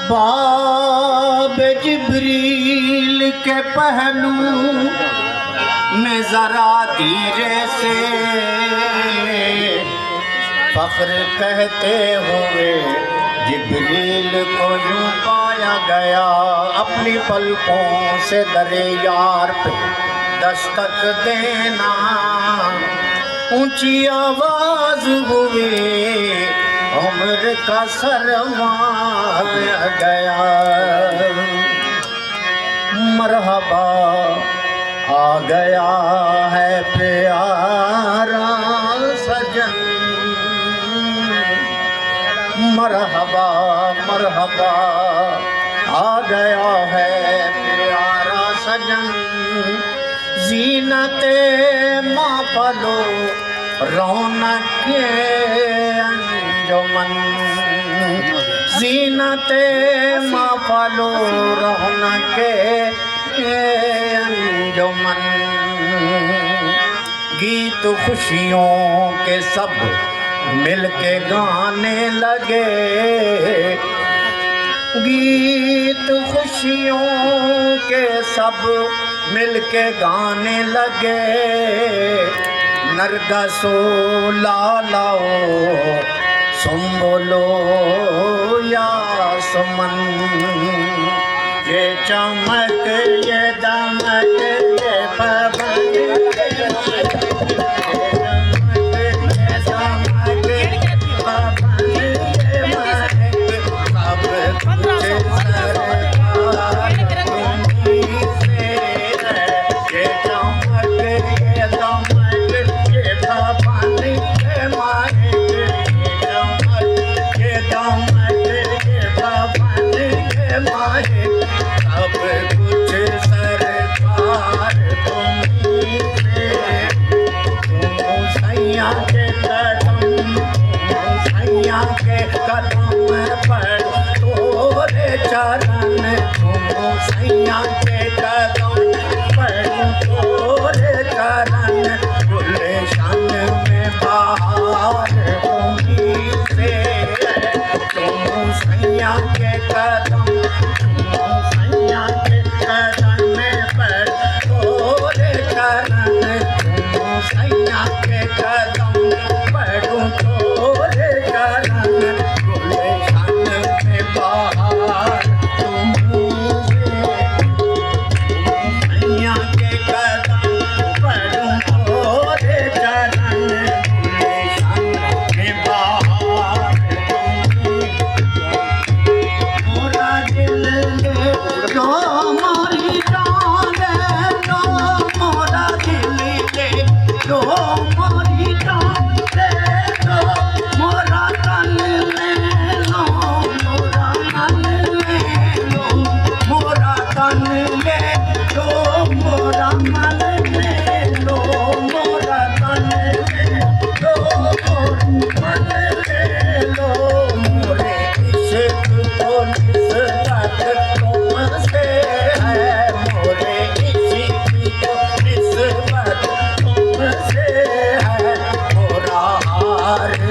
बाब जिब्रील के पहलू में जरा धीरे से फख्र कहते हुए जिब्रील को यूं पाया गया। अपनी पलकों से दरे यार पे दस्तक देना, ऊंची आवाज हुए उम्र का सरमाया गया। मरहबा आ गया है प्यारा सजन, मरहबा मरहबा आ गया है प्यारा सजन। जीनते महफलो रौनक के अंजुमन, जीनते महफलो रौनक के अंजुमन। गीत खुशियों के सब मिलके गाने लगे, गीत खुशियों के सब मिलके गाने लगे। नरगसो लालाओ सुम्बलो या सुमन, ये चमक ये दमक ये पवन, कदम पर तोरे चरण घूमो सैया के कदम पर तोरे चरण। गुलशन में बाहर भूमि से घूमो सैया के कदम, घूमो सैया के कदम पर तोरे चरण। घूमो सैया के कदम पर तोरे चरण।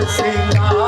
सिंगार